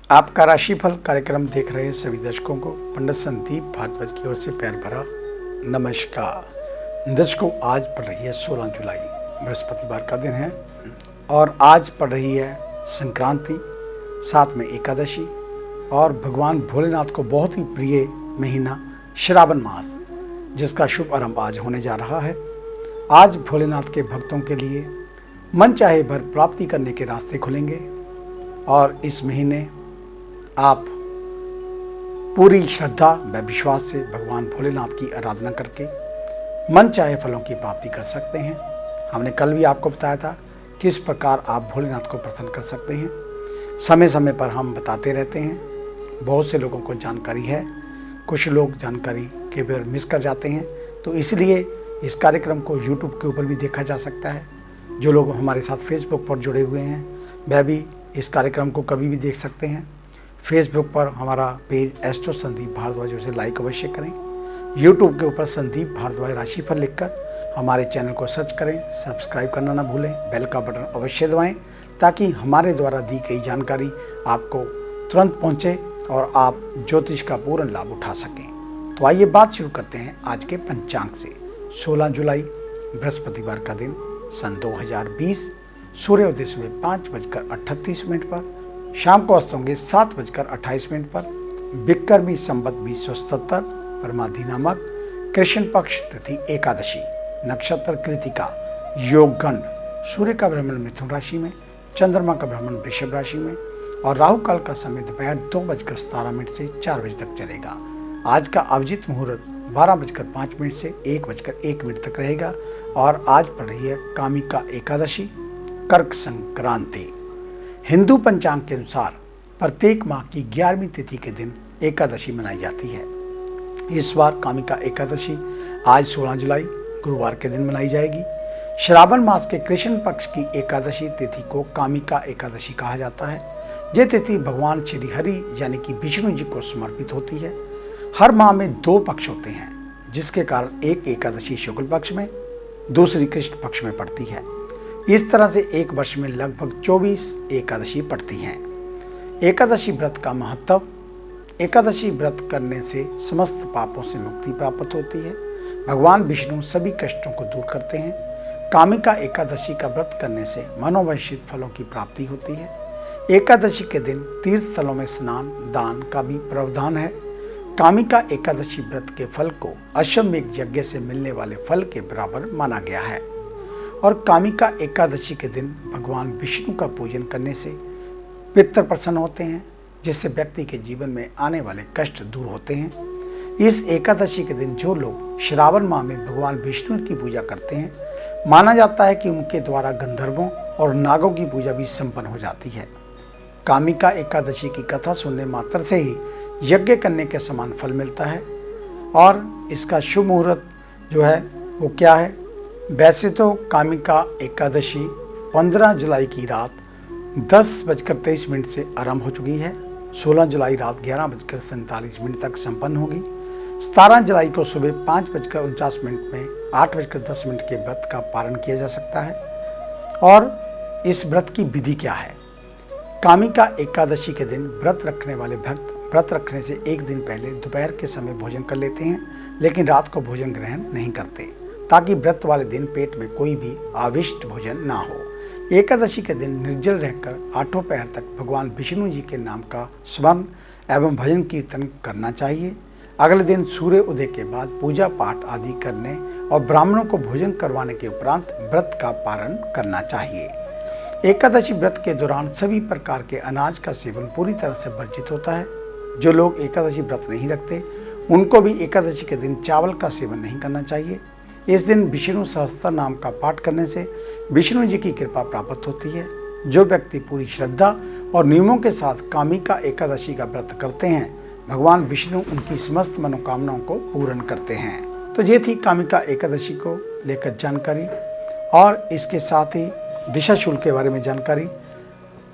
आपका राशिफल कार्यक्रम देख रहे सभी दर्शकों को पंडित संदीप भारद्वाज की ओर से प्यार भरा नमस्कार। दर्शकों, आज पड़ रही है 16 जुलाई, बृहस्पतिवार का दिन है और आज पड़ रही है संक्रांति, साथ में एकादशी और भगवान भोलेनाथ को बहुत ही प्रिय महीना श्रावण मास, जिसका शुभ आरंभ आज होने जा रहा है। आज भोलेनाथ के भक्तों के लिए मन चाहे भर प्राप्ति करने के रास्ते खुलेंगे और इस महीने आप पूरी श्रद्धा व विश्वास से भगवान भोलेनाथ की आराधना करके मन चाहे फलों की प्राप्ति कर सकते हैं। हमने कल भी आपको बताया था किस प्रकार आप भोलेनाथ को प्रसन्न कर सकते हैं। समय समय पर हम बताते रहते हैं। बहुत से लोगों को जानकारी है, कुछ लोग जानकारी के बार मिस कर जाते हैं, तो इसलिए इस कार्यक्रम को YouTube के ऊपर भी देखा जा सकता है। जो लोग हमारे साथ फेसबुक पर जुड़े हुए हैं वह भी इस कार्यक्रम को कभी भी देख सकते हैं। फेसबुक पर हमारा पेज एस्ट्रो संदीप भारद्वाज, उसे लाइक अवश्य करें। यूट्यूब के ऊपर संदीप भारद्वाज राशिफल लिखकर हमारे चैनल को सर्च करें। सब्सक्राइब करना ना भूलें, बेल का बटन अवश्य दबाएं ताकि हमारे द्वारा दी गई जानकारी आपको तुरंत पहुंचे और आप ज्योतिष का पूर्ण लाभ उठा सकें। तो आइए बात शुरू करते हैं आज के पंचांग से। 16 जुलाई बृहस्पतिवार का दिन, सन 2020, सूर्योदय सुबह 5:38 पर, शाम को अस्त होंगे 7:28 पर, विक्रमी संवत 2077, परमाधि नामक, कृष्ण पक्ष तिथि एकादशी, नक्षत्र कृतिका, योग गंड, सूर्य का भ्रमण मिथुन राशि में, चंद्रमा का भ्रमण वृषभ राशि में और राहु काल का समय दोपहर 2:17 से 4 बजे तक चलेगा। आज का अभिजीत मुहूर्त 12:05 से 1:01 तक रहेगा और आज पड़ रही है कामिका एकादशी, कर्क संक्रांति। हिंदू पंचांग के अनुसार प्रत्येक माह की 11वीं तिथि के दिन एकादशी मनाई जाती है। इस बार कामिका एकादशी आज 16 जुलाई गुरुवार के दिन मनाई जाएगी। श्रावण मास के कृष्ण पक्ष की एकादशी तिथि को कामिका एकादशी कहा जाता है। यह तिथि भगवान श्री हरि यानी कि विष्णु जी को समर्पित होती है। हर माह में 2 पक्ष होते हैं, जिसके कारण एक एकादशी शुक्ल पक्ष में, दूसरी कृष्ण पक्ष में पड़ती है। इस तरह से एक वर्ष में लगभग 24 एकादशी पड़ती हैं। एकादशी व्रत का महत्व। एकादशी व्रत करने से समस्त पापों से मुक्ति प्राप्त होती है। भगवान विष्णु सभी कष्टों को दूर करते हैं। कामिका एकादशी का व्रत करने से मनोवांछित फलों की प्राप्ति होती है। एकादशी के दिन तीर्थ स्थलों में स्नान दान का भी प्रावधान है। कामिका एकादशी व्रत के फल को अश्वमेध यज्ञ से मिलने वाले फल के बराबर माना गया है और कामिका एकादशी के दिन भगवान विष्णु का पूजन करने से पितर प्रसन्न होते हैं, जिससे व्यक्ति के जीवन में आने वाले कष्ट दूर होते हैं। इस एकादशी के दिन जो लोग श्रावण माह में भगवान विष्णु की पूजा करते हैं, माना जाता है कि उनके द्वारा गंधर्वों और नागों की पूजा भी संपन्न हो जाती है। कामिका एकादशी की कथा सुनने मात्र से ही यज्ञ करने के समान फल मिलता है और इसका शुभ मुहूर्त जो है वो क्या है? वैसे तो कामिका एकादशी 15 जुलाई की रात 10:23 से आरंभ हो चुकी है। 16 जुलाई रात 11:47 तक संपन्न होगी। 17 जुलाई को सुबह 5:49 में 8:10 के व्रत का पारण किया जा सकता है। और इस व्रत की विधि क्या है? कामिका एकादशी के दिन व्रत रखने वाले भक्त व्रत रखने से एक दिन पहले दोपहर के समय भोजन कर लेते हैं, लेकिन रात को भोजन ग्रहण नहीं करते, ताकि व्रत वाले दिन पेट में कोई भी अविष्ट भोजन ना हो। एकादशी के दिन निर्जल रहकर 8 पहर तक भगवान विष्णु जी के नाम का स्मरण एवं भजन कीर्तन करना चाहिए। अगले दिन सूर्य उदय के बाद पूजा पाठ आदि करने और ब्राह्मणों को भोजन करवाने के उपरांत व्रत का पारण करना चाहिए। एकादशी व्रत के दौरान सभी प्रकार के अनाज का सेवन पूरी तरह से वर्जित होता है। जो लोग एकादशी व्रत नहीं रखते उनको भी एकादशी के दिन चावल का सेवन नहीं करना चाहिए। इस दिन विष्णु सहस्त्र नाम का पाठ करने से विष्णु जी की कृपा प्राप्त होती है। जो व्यक्ति पूरी श्रद्धा और नियमों के साथ कामिका एकादशी का व्रत करते हैं, भगवान विष्णु उनकी समस्त मनोकामनाओं को पूर्ण करते हैं। तो ये थी कामिका एकादशी को लेकर जानकारी और इसके साथ ही दिशा शुल्क के बारे में जानकारी।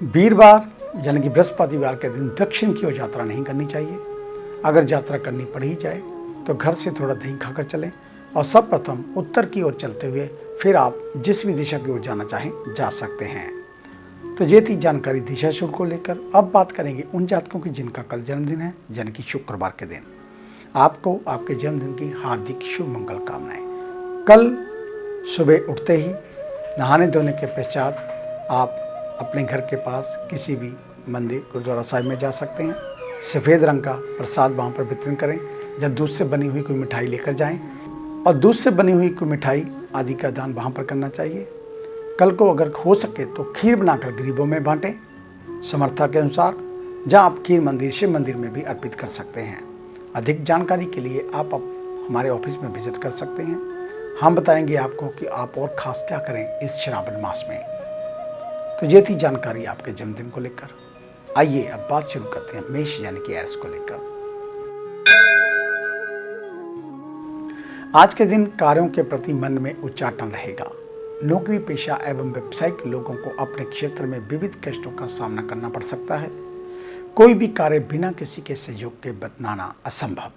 वीरवार यानी कि बृहस्पतिवार के दिन दक्षिण की ओर यात्रा नहीं करनी चाहिए। अगर यात्रा करनी पड़ ही जाए तो घर से थोड़ा दही खाकर चलें और सब प्रथम उत्तर की ओर चलते हुए फिर आप जिस भी दिशा की ओर जाना चाहें जा सकते हैं। तो ये थी जानकारी दिशा शुक्र को लेकर। अब बात करेंगे उन जातकों की जिनका कल जन्मदिन है, यानी कि शुक्रवार के दिन। आपको आपके जन्मदिन की हार्दिक शुभ मंगल कामनाएं। कल सुबह उठते ही नहाने धोने के पश्चात आप अपने घर के पास किसी भी मंदिर गुरुद्वारा साहिब में जा सकते हैं। सफ़ेद रंग का प्रसाद वहाँ पर वितरण करें, या दूध से बनी हुई कोई मिठाई लेकर जाएं, और दूध से बनी हुई कोई मिठाई आदि का दान वहाँ पर करना चाहिए। कल को अगर हो सके तो खीर बनाकर गरीबों में बांटें समर्था के अनुसार, जहाँ आप खीर मंदिर शिव मंदिर में भी अर्पित कर सकते हैं। अधिक जानकारी के लिए आप हमारे ऑफिस में विजिट कर सकते हैं। हम बताएंगे आपको कि आप और ख़ास क्या करें इस श्रावण मास में। तो ये थी जानकारी आपके जन्मदिन को लेकर। आइए अब बात शुरू करते हैं मेष यानी कि एरिस को लेकर। आज के दिन कार्यों के प्रति मन में उच्चाटन रहेगा। नौकरी पेशा एवं व्यावसायिक लोगों को अपने क्षेत्र में विविध कष्टों का सामना करना पड़ सकता है। कोई भी कार्य बिना किसी के सहयोग के बनाना असंभव।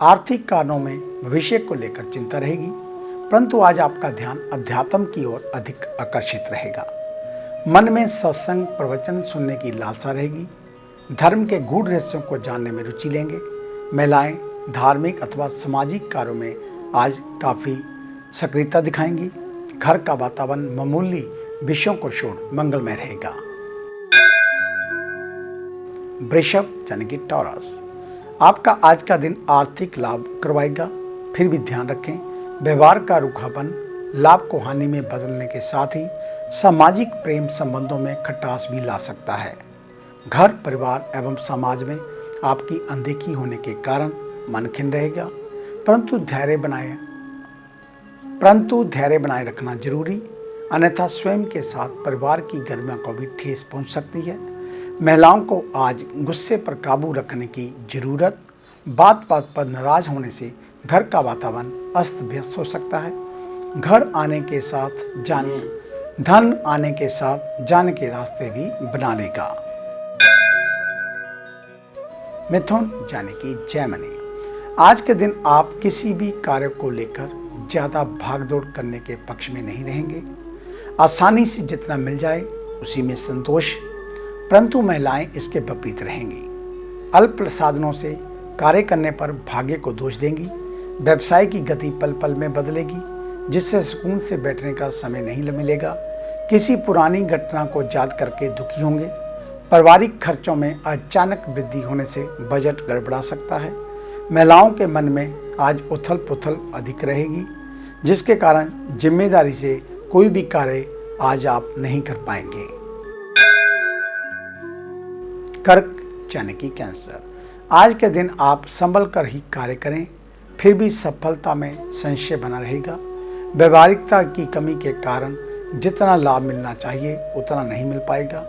आर्थिक कारणों में भविष्य को लेकर चिंता रहेगी, परंतु आज आपका ध्यान अध्यात्म की ओर अधिक आकर्षित रहेगा। मन में सत्संग प्रवचन सुनने की लालसा रहेगी। धर्म के गूढ़ रहस्यों को जानने में रुचि लेंगे। महिलाएं धार्मिक अथवा सामाजिक कार्यों में आज काफ़ी सक्रियता दिखाएंगी। घर का वातावरण मामूली विषयों को छोड़ मंगलमय रहेगा। वृषभ यानी कि टॉरस, आपका आज का दिन आर्थिक लाभ करवाएगा। फिर भी ध्यान रखें, व्यवहार का रूखापन लाभ को हानि में बदलने के साथ ही सामाजिक प्रेम संबंधों में खटास भी ला सकता है। घर परिवार एवं समाज में आपकी अनदेखी होने के कारण मन खिन्न रहेगा, परंतु धैर्य बनाए रखना जरूरी, अन्यथा स्वयं के साथ परिवार की गरिमा को भी ठेस पहुंच सकती है। महिलाओं को आज गुस्से पर काबू रखने की जरूरत। बात बात पर नाराज होने से घर का वातावरण अस्त व्यस्त हो सकता है। धन आने के साथ जाने के रास्ते भी बना लेगा। मिथुन यानी कि जैमिनी, आज के दिन आप किसी भी कार्य को लेकर ज़्यादा भागदौड़ करने के पक्ष में नहीं रहेंगे। आसानी से जितना मिल जाए उसी में संतोष, परंतु महिलाएं इसके विपरीत रहेंगी। अल्प साधनों से कार्य करने पर भाग्य को दोष देंगी। व्यवसाय की गति पल पल में बदलेगी, जिससे सुकून से बैठने का समय नहीं मिलेगा। किसी पुरानी घटना को याद करके दुखी होंगे। पारिवारिक खर्चों में अचानक वृद्धि होने से बजट गड़बड़ा सकता है। महिलाओं के मन में आज उथल पुथल अधिक रहेगी, जिसके कारण जिम्मेदारी से कोई भी कार्य आज आप नहीं कर पाएंगे। कर्क यानी कि कैंसर, आज के दिन आप संभल कर ही कार्य करें, फिर भी सफलता में संशय बना रहेगा। व्यवहारिकता की कमी के कारण जितना लाभ मिलना चाहिए उतना नहीं मिल पाएगा।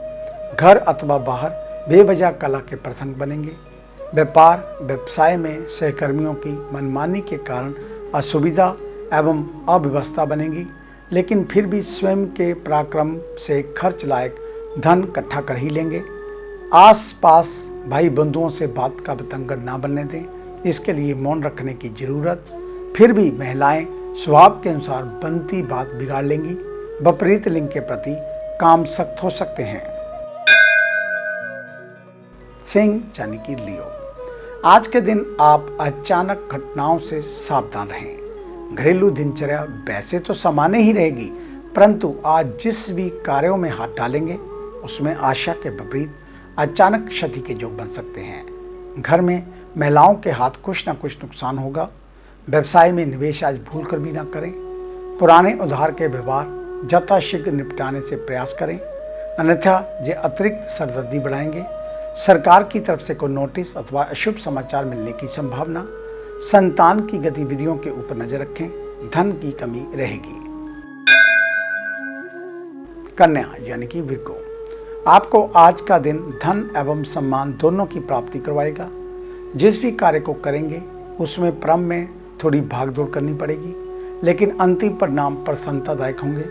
घर अथवा बाहर बेवजह कला के प्रसंग बनेंगे। व्यापार व्यवसाय में सहकर्मियों की मनमानी के कारण असुविधा एवं अव्यवस्था बनेगी, लेकिन फिर भी स्वयं के पराक्रम से खर्च लायक धन इकट्ठा कर ही लेंगे। आसपास भाई बंधुओं से बात का बतंगड़ ना बनने दें, इसके लिए मौन रखने की जरूरत। फिर भी महिलाएं स्वभाव के अनुसार बनती बात बिगाड़ लेंगी। विपरीत लिंग के प्रति काम सख्त हो सकते हैं। सिंह यानी कि लियो, आज के दिन आप अचानक घटनाओं से सावधान रहें। घरेलू दिनचर्या वैसे तो सामान्य ही रहेगी, परंतु आज जिस भी कार्यों में हाथ डालेंगे उसमें आशा के विपरीत अचानक क्षति के योग बन सकते हैं। घर में महिलाओं के हाथ कुछ न कुछ नुकसान होगा। व्यवसाय में निवेश आज भूल कर भी ना करें। पुराने उधार के व्यवहार यथाशीघ्र निपटाने से प्रयास करें, अन्यथा ये अतिरिक्त सरदर्दी बढ़ाएंगे। सरकार की तरफ से कोई नोटिस अथवा अशुभ समाचार मिलने की संभावना। संतान की गतिविधियों के ऊपर नजर रखें, धन की कमी रहेगी। कन्या यानी कि विर्गो, आपको आज का दिन धन एवं सम्मान दोनों की प्राप्ति करवाएगा। जिस भी कार्य को करेंगे उसमें क्रम में थोड़ी भागदौड़ करनी पड़ेगी, लेकिन अंतिम परिणाम प्रसन्नतादायक होंगे।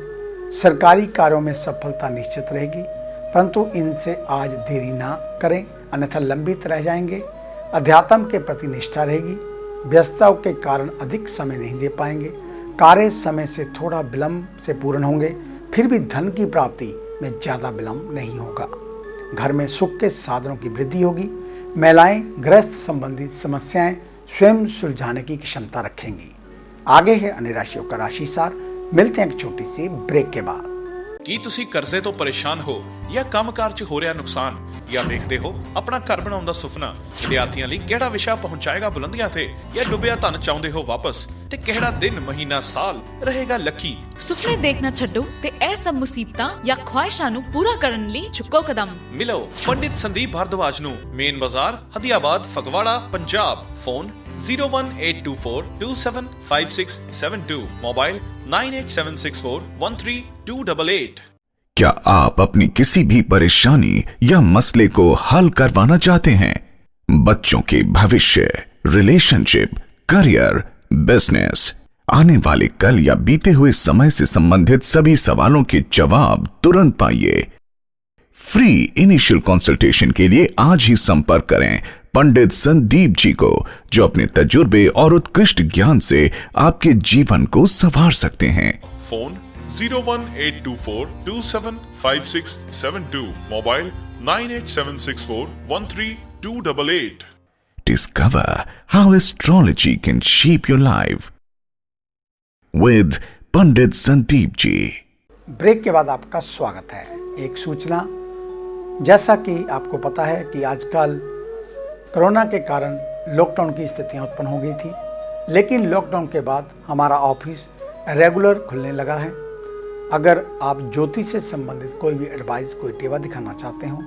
सरकारी कार्यों में सफलता निश्चित रहेगी, परंतु इनसे आज देरी ना करें, अन्यथा लंबित रह जाएंगे। अध्यात्म के प्रति निष्ठा रहेगी। व्यस्तताओं के कारण अधिक समय नहीं दे पाएंगे। कार्य समय से थोड़ा विलंब से पूर्ण होंगे, फिर भी धन की प्राप्ति में ज़्यादा विलंब नहीं होगा। घर में सुख के साधनों की वृद्धि होगी। महिलाएं गृहस्थ संबंधी समस्याएं स्वयं सुलझाने की क्षमता रखेंगी। आगे है अन्य राशियों का राशि सार। मिलते हैं एक छोटी सी ब्रेक के बाद। ਕੀ ਤੁਸੀਂ ਕਰਜ਼ੇ ਤੋਂ ਪਰੇਸ਼ਾਨ ਹੋ ਜਾਂ ਕੰਮਕਾਰ 'ਚ ਹੋ ਰਿਹਾ ਨੁਕਸਾਨ ਜਾਂ ਵੇਖਦੇ ਹੋ ਆਪਣਾ ਘਰ ਬਣਾਉਣ ਦਾ ਸੁਪਨਾ? ਵਿਦਿਆਰਥੀਆਂ ਲਈ ਕਿਹੜਾ ਵਿਸ਼ਾ ਪਹੁੰਚਾਏਗਾ ਬੁਲੰਦੀਆਂ ਤੇ ਜਾਂ ਡੁੱਬਿਆ ਧਨ ਚਾਹੁੰਦੇ ਹੋ ਵਾਪਸ? ਤੇ ਕਿਹੜਾ ਦਿਨ ਮਹੀਨਾ ਸਾਲ ਰਹੇਗਾ ਲੱਕੀ? ਸੁਪਨੇ ਦੇਖਣਾ ਛੱਡੋ ਤੇ ਇਹ ਸਭ ਮੁਸੀਬਤਾਂ ਜਾਂ ਖੁਆਇਸ਼ਾਂ ਨੂੰ ਪੂਰਾ ਕਰਨ ਲਈ ਚੁੱਕੋ ਕਦਮ। ਮਿਲੋ ਪੰਡਿਤ ਸੰਦੀਪ ਭਾਰਦਵਾਜ ਨੂੰ, ਮੇਨ ਬਾਜ਼ਾਰ, ਹਦੀਆਬਾਦ, ਫਗਵਾੜਾ, ਪੰਜਾਬ। Phone 01824275672, mobile 9876413288। क्या आप अपनी किसी भी परेशानी या मसले को हल करवाना चाहते हैं? बच्चों के भविष्य, रिलेशनशिप, करियर, बिजनेस, आने वाले कल या बीते हुए समय से संबंधित सभी सवालों के जवाब तुरंत पाइए। फ्री इनिशियल कंसल्टेशन के लिए आज ही संपर्क करें पंडित संदीप जी को, जो अपने तजुर्बे और उत्कृष्ट ज्ञान से आपके जीवन को संवार सकते हैं। Phone 01824275672, mobile 9876413288। Discover how astrology can shape your life with Pandit Sandeep ji. Break के बाद आपका स्वागत है। एक सूचना, जैसा कि आपको पता है कि आजकल कोरोना के कारण लॉकडाउन की स्थितियां उत्पन्न हो गई थी, लेकिन लॉकडाउन के बाद हमारा ऑफिस रेगुलर खुलने लगा है। अगर आप ज्योतिष से संबंधित कोई भी एडवाइस, कोई टेवा दिखाना चाहते हो,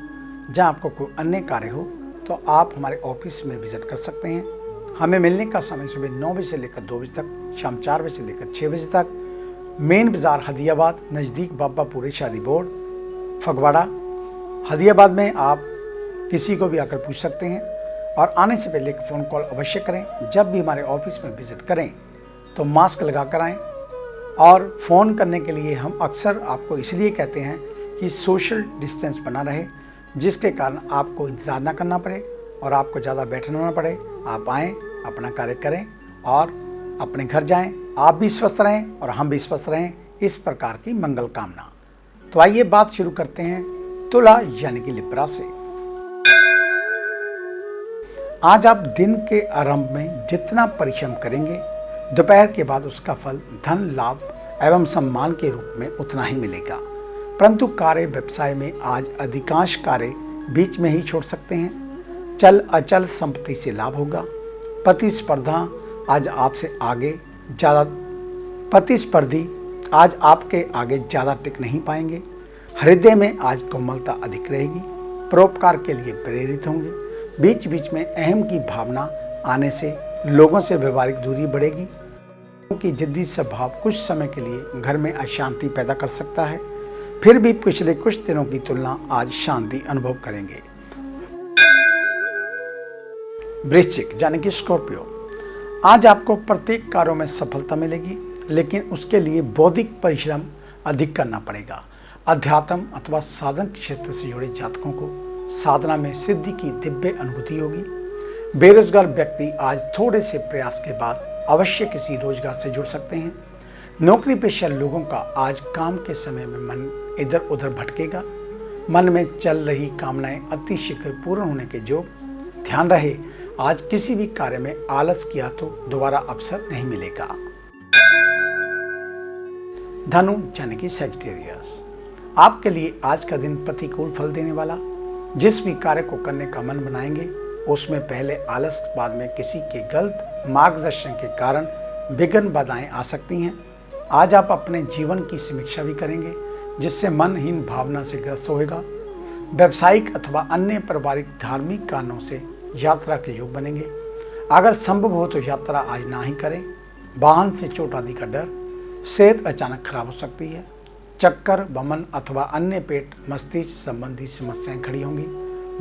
जहां आपको कोई अन्य कार्य हो, तो आप हमारे ऑफिस में विजिट कर सकते हैं। हमें मिलने का समय सुबह 9 बजे से लेकर 2 बजे तक, शाम 4 बजे से लेकर 6 बजे तक। मेन बाज़ार हदियाबाद, नज़दीक बाबापुरी शादी बोर्ड, फगवाड़ा। हदियाबाद में आप किसी को भी आकर पूछ सकते हैं और आने से पहले एक फ़ोन कॉल अवश्य करें। जब भी हमारे ऑफिस में विजिट करें तो मास्क लगा कर आएँ। और फ़ोन करने के लिए हम अक्सर आपको इसलिए कहते हैं कि सोशल डिस्टेंस बना रहे, जिसके कारण आपको इंतज़ार ना करना पड़े और आपको ज़्यादा बैठना ना पड़े। आप आएँ, अपना कार्य करें और अपने घर जाएं। आप भी स्वस्थ रहें और हम भी स्वस्थ रहें, इस प्रकार की मंगल कामना। तो आइए बात शुरू करते हैं तुला यानी कि लिब्रा से। आज आप दिन के आरंभ में जितना परिश्रम करेंगे, दोपहर के बाद उसका फल धन लाभ एवं सम्मान के रूप में उतना ही मिलेगा। परंतु कार्य व्यवसाय में आज अधिकांश कार्य बीच में ही छोड़ सकते हैं। चल अचल संपत्ति से लाभ होगा। प्रतिस्पर्धी आज आपके आगे ज़्यादा टिक नहीं पाएंगे। हृदय में आज कोमलता अधिक रहेगी। परोपकार के लिए प्रेरित होंगे। बीच बीच में अहम की भावना आने से लोगों से व्यवहारिक दूरी बढ़ेगी। उनकी जिद्दी स्वभाव कुछ समय के लिए घर में अशांति पैदा कर सकता है। फिर भी पिछले कुछ दिनों की तुलना आज शांति अनुभव करेंगे। वृश्चिक यानी कि स्कॉर्पियो, आज आपको प्रत्येक कार्यों में सफलता मिलेगी, लेकिन उसके लिए बौद्धिक परिश्रम अधिक करना पड़ेगा। अध्यात्म अथवा साधन क्षेत्र से जुड़े जातकों को साधना में सिद्धि की दिव्य अनुभूति होगी। बेरोजगार व्यक्ति आज थोड़े से प्रयास के बाद अवश्य किसी रोजगार से जुड़ सकते हैं। नौकरी पेशा लोगों का आज काम के समय में मन इधर उधर भटकेगा। मन में चल रही कामनाएं अति शीघ्र पूर्ण होने के योग। ध्यान रहे, आज किसी भी कार्य में आलस किया तो दोबारा अवसर नहीं मिलेगा। धनु यानी कि सैजिटेरियस, आपके लिए आज का दिन प्रतिकूल फल देने वाला। जिस भी कार्य को करने का मन बनाएंगे, उसमें पहले आलस, बाद में किसी के गलत मार्गदर्शन के कारण विघ्न बाधाएं आ सकती हैं। आज आप अपने जीवन की समीक्षा भी करेंगे, जिससे मनहीन भावना से ग्रस्त होगा। व्यावसायिक अथवा अन्य पारिवारिक धार्मिक कारणों से यात्रा के योग बनेंगे। अगर संभव हो तो यात्रा आज ना ही करें। वाहन से चोट आदि का डर। सेहत अचानक खराब हो सकती है। चक्कर, वमन अथवा अन्य पेट मस्तिष्क संबंधी समस्याएं खड़ी होंगी।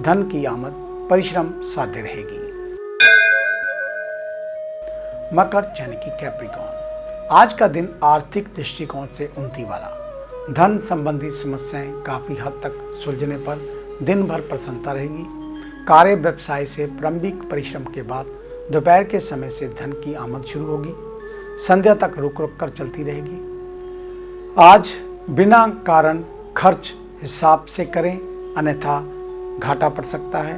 धन की आमद परिश्रम साध्य रहेगी। मकर यानी कि कैप्रिकॉर्न, आज का दिन आर्थिक दृष्टिकोण से उन्नति वाला। धन संबंधी समस्याएं काफी हद तक सुलझने पर दिन भर प्रसन्नता रहेगी। कार्य व्यवसाय से प्रारंभिक परिश्रम के बाद दोपहर के समय से धन की आमद शुरू होगी। संध्या तक रुक रुक कर चलती रहेगी। आज बिना कारण खर्च हिसाब से करें, अन्यथा घाटा पड़ सकता है,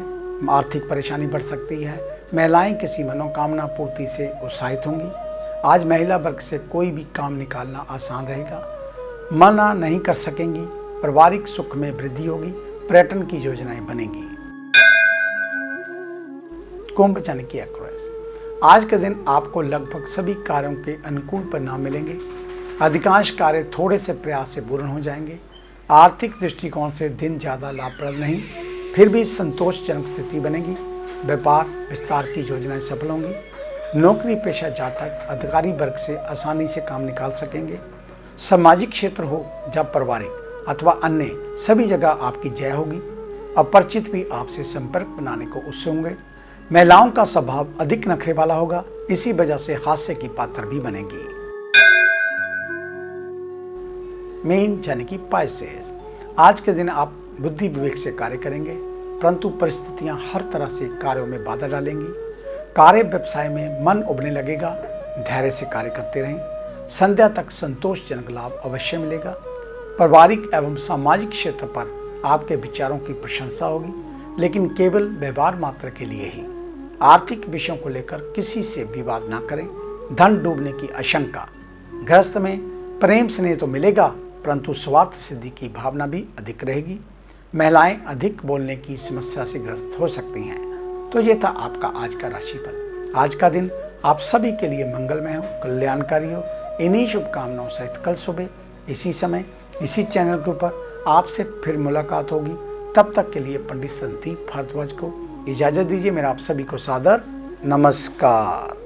आर्थिक परेशानी बढ़ सकती है। महिलाएं किसी मनोकामना पूर्ति से उत्साहित होंगी। आज महिला वर्ग से कोई भी काम निकालना आसान रहेगा, मना नहीं कर सकेंगी। पारिवारिक सुख में वृद्धि होगी, पर्यटन की योजनाएं बनेंगी। कुंभ यानी कि एक्वेरियस, आज के दिन आपको लगभग सभी कार्यों के अनुकूल परिणाम मिलेंगे। अधिकांश कार्य थोड़े से प्रयास से पूर्ण हो जाएंगे। आर्थिक दृष्टिकोण से दिन ज़्यादा लाभप्रद नहीं, फिर भी संतोषजनक स्थिति बनेगी। व्यापार विस्तार की योजनाएं सफल होंगी। नौकरी पेशा जातक अधिकारी वर्ग से आसानी से काम निकाल सकेंगे। सामाजिक क्षेत्र हो या पारिवारिक अथवा अन्य, सभी जगह आपकी जय होगी। अपरिचित भी आपसे संपर्क बनाने को उत्सुक होंगे। महिलाओं का स्वभाव अधिक नखरे वाला होगा, इसी वजह से हास्य की पात्र भी बनेगी। मीन यानी कि पाइसेस, आज के दिन आप बुद्धि विवेक से कार्य करेंगे, परंतु परिस्थितियां हर तरह से कार्यों में बाधा डालेंगी। कार्य व्यवसाय में मन उबने लगेगा, धैर्य से कार्य करते रहें। संध्या तक संतोषजनक लाभ अवश्य मिलेगा। पारिवारिक एवं सामाजिक क्षेत्र पर आपके विचारों की प्रशंसा होगी, लेकिन केवल व्यवहार मात्र के लिए ही। आर्थिक विषयों को लेकर किसी से विवाद ना करें। धन डूबने की आशंका। गृहस्थ में प्रेम स्नेह तो मिलेगा, परंतु स्वार्थ सिद्धि की भावना भी अधिक रहेगी। महिलाएं अधिक बोलने की समस्या से ग्रस्त हो सकती हैं। तो ये था आपका आज का राशिफल। आज का दिन आप सभी के लिए मंगलमय हो, कल्याणकारी हो। इन्हीं शुभकामनाओं सहित कल सुबह इसी समय इसी चैनल के ऊपर आपसे फिर मुलाकात होगी। तब तक के लिए पंडित संदीप भारद्वाज को इजाज़त दीजिए। मेरा आप सभी को सादर नमस्कार।